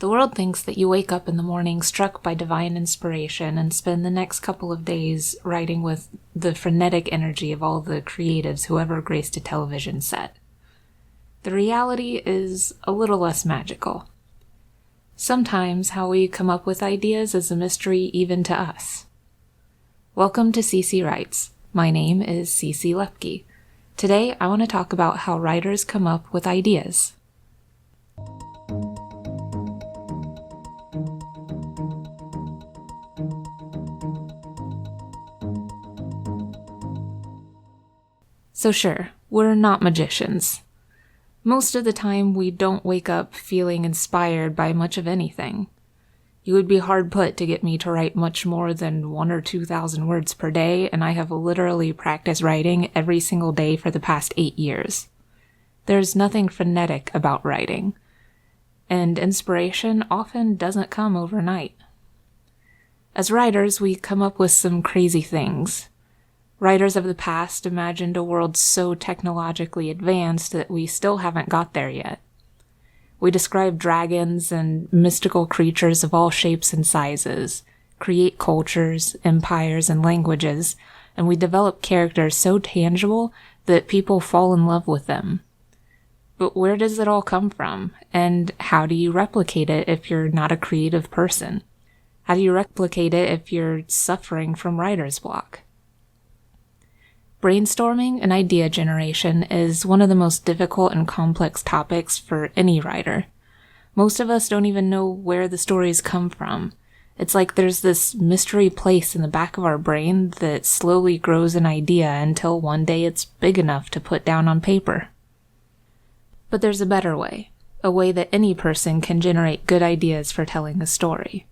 The world thinks that you wake up in the morning struck by divine inspiration and spend the next couple of days writing with the frenetic energy of all the creatives who ever graced a television set. The reality is a little less magical. Sometimes how we come up with ideas is a mystery even to us. Welcome to CC Writes. My name is CC Lepke. Today I want to talk about how writers come up with ideas. So sure, we're not magicians. Most of the time, we don't wake up feeling inspired by much of anything. You would be hard put to get me to write much more than 1,000 or 2,000 words per day, and I have literally practiced writing every single day for the past 8 years. There's nothing frenetic about writing, and inspiration often doesn't come overnight. As writers, we come up with some crazy things. Writers of the past imagined a world so technologically advanced that we still haven't got there yet. We describe dragons and mystical creatures of all shapes and sizes, create cultures, empires, and languages, and we develop characters so tangible that people fall in love with them. But where does it all come from, and how do you replicate it if you're not a creative person? How do you replicate it if you're suffering from writer's block? Brainstorming and idea generation is one of the most difficult and complex topics for any writer. Most of us don't even know where the stories come from. It's like there's this mystery place in the back of our brain that slowly grows an idea until one day it's big enough to put down on paper. But there's a better way, a way that any person can generate good ideas for telling a story.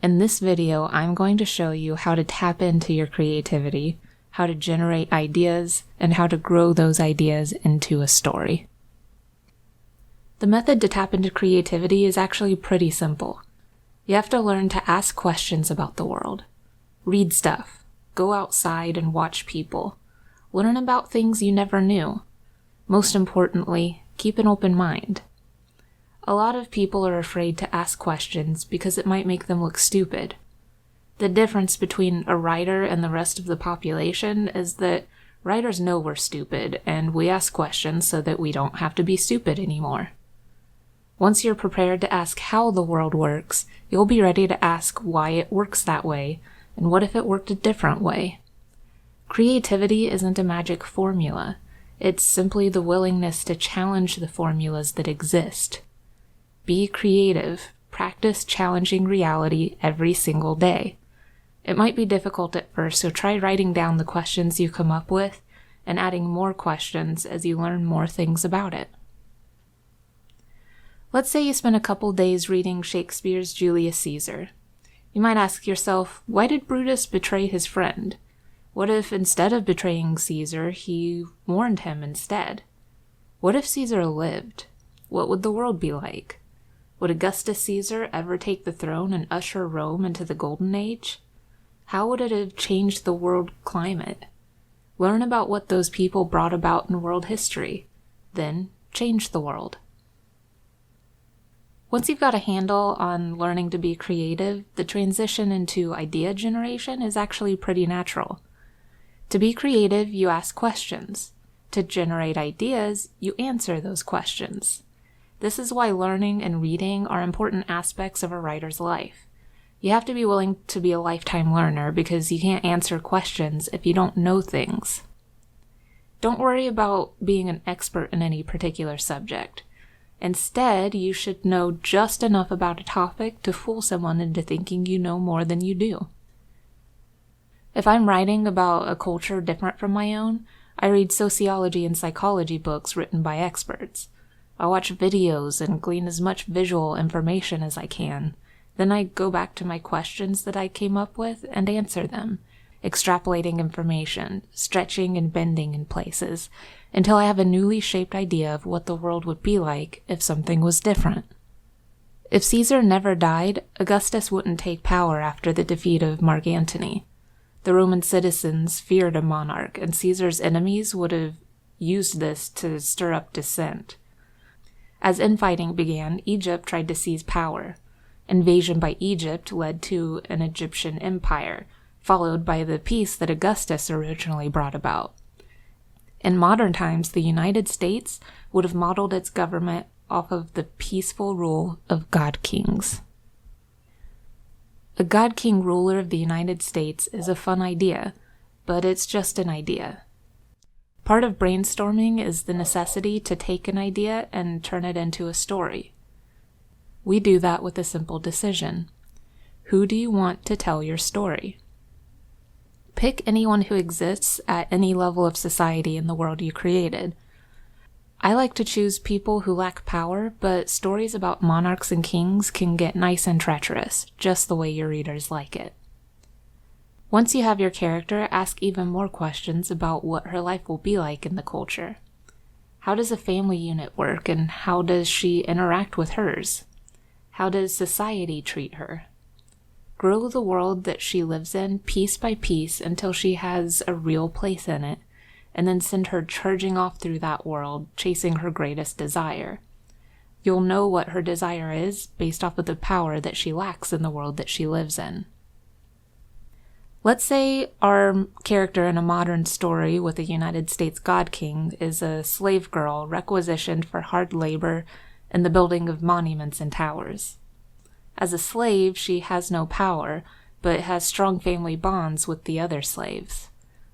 In this video, I'm going to show you how to tap into your creativity, how to generate ideas, and how to grow those ideas into a story. The method to tap into creativity is actually pretty simple. You have to learn to ask questions about the world. Read stuff. Go outside and watch people. Learn about things you never knew. Most importantly, keep an open mind. A lot of people are afraid to ask questions because it might make them look stupid. The difference between a writer and the rest of the population is that writers know we're stupid, and we ask questions so that we don't have to be stupid anymore. Once you're prepared to ask how the world works, you'll be ready to ask why it works that way, and what if it worked a different way. Creativity isn't a magic formula. It's simply the willingness to challenge the formulas that exist. Be creative. Practice challenging reality every single day. It might be difficult at first, so try writing down the questions you come up with and adding more questions as you learn more things about it. Let's say you spend a couple days reading Shakespeare's Julius Caesar. You might ask yourself, why did Brutus betray his friend? What if instead of betraying Caesar, he warned him instead? What if Caesar lived? What would the world be like? Would Augustus Caesar ever take the throne and usher Rome into the Golden Age? How would it have changed the world climate? Learn about what those people brought about in world history. Then change the world. Once you've got a handle on learning to be creative, the transition into idea generation is actually pretty natural. To be creative, you ask questions. To generate ideas, you answer those questions. This is why learning and reading are important aspects of a writer's life. You have to be willing to be a lifetime learner because you can't answer questions if you don't know things. Don't worry about being an expert in any particular subject. Instead, you should know just enough about a topic to fool someone into thinking you know more than you do. If I'm writing about a culture different from my own, I read sociology and psychology books written by experts. I watch videos and glean as much visual information as I can. Then I go back to my questions that I came up with and answer them, extrapolating information, stretching and bending in places, until I have a newly shaped idea of what the world would be like if something was different. If Caesar never died, Augustus wouldn't take power after the defeat of Mark Antony. The Roman citizens feared a monarch, and Caesar's enemies would have used this to stir up dissent. As infighting began, Egypt tried to seize power. Invasion by Egypt led to an Egyptian empire, followed by the peace that Augustus originally brought about. In modern times, the United States would have modeled its government off of the peaceful rule of god-kings. A god-king ruler of the United States is a fun idea, but it's just an idea. Part of brainstorming is the necessity to take an idea and turn it into a story. We do that with a simple decision. Who do you want to tell your story? Pick anyone who exists at any level of society in the world you created. I like to choose people who lack power, but stories about monarchs and kings can get nice and treacherous, just the way your readers like it. Once you have your character, ask even more questions about what her life will be like in the culture. How does a family unit work, and how does she interact with hers? How does society treat her? Grow the world that she lives in piece by piece until she has a real place in it, and then send her charging off through that world, chasing her greatest desire. You'll know what her desire is based off of the power that she lacks in the world that she lives in. Let's say our character in a modern story with a United States God King is a slave girl requisitioned for hard labor and the building of monuments and towers. As a slave, she has no power, but has strong family bonds with the other slaves.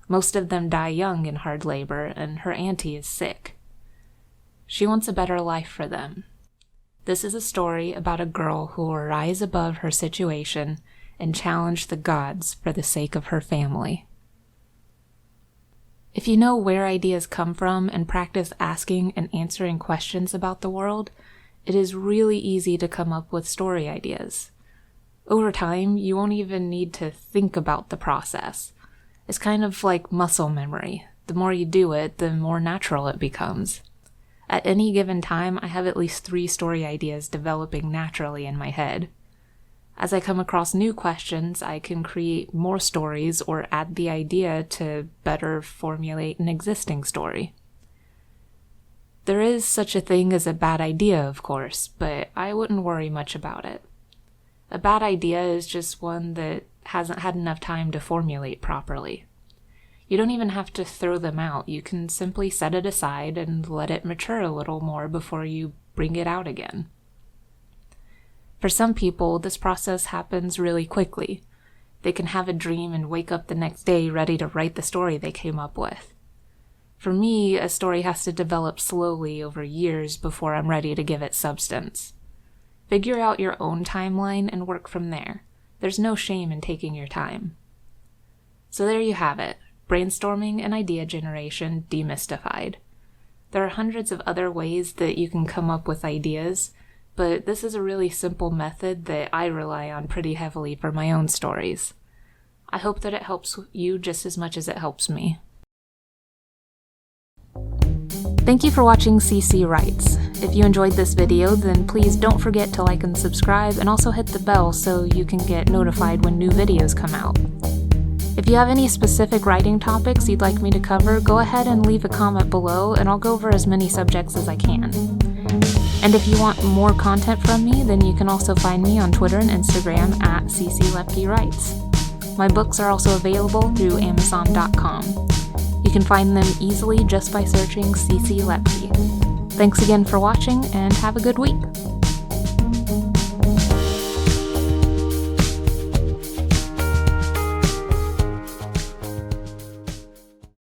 Most of them die young in hard labor, and her auntie is sick. She wants a better life for them. This is a story about a girl who will rise above her situation and challenge the gods for the sake of her family. If you know where ideas come from and practice asking and answering questions about the world, it is really easy to come up with story ideas. Over time, you won't even need to think about the process. It's kind of like muscle memory. The more you do it, the more natural it becomes. At any given time, I have at least 3 story ideas developing naturally in my head. As I come across new questions, I can create more stories or add the idea to better formulate an existing story. There is such a thing as a bad idea, of course, but I wouldn't worry much about it. A bad idea is just one that hasn't had enough time to formulate properly. You don't even have to throw them out. You can simply set it aside and let it mature a little more before you bring it out again. For some people, this process happens really quickly. They can have a dream and wake up the next day ready to write the story they came up with. For me, a story has to develop slowly over years before I'm ready to give it substance. Figure out your own timeline and work from there. There's no shame in taking your time. So there you have it, brainstorming and idea generation demystified. There are hundreds of other ways that you can come up with ideas, but this is a really simple method that I rely on pretty heavily for my own stories. I hope that it helps you just as much as it helps me. Thank you for watching CC Writes. If you enjoyed this video, then please don't forget to like and subscribe, and also hit the bell so you can get notified when new videos come out. If you have any specific writing topics you'd like me to cover, go ahead and leave a comment below, and I'll go over as many subjects as I can. And if you want more content from me, then you can also find me on Twitter and Instagram at cclepkewrites. My books are also available through Amazon.com. You can find them easily just by searching CC Lepke. Thanks again for watching, and have a good week.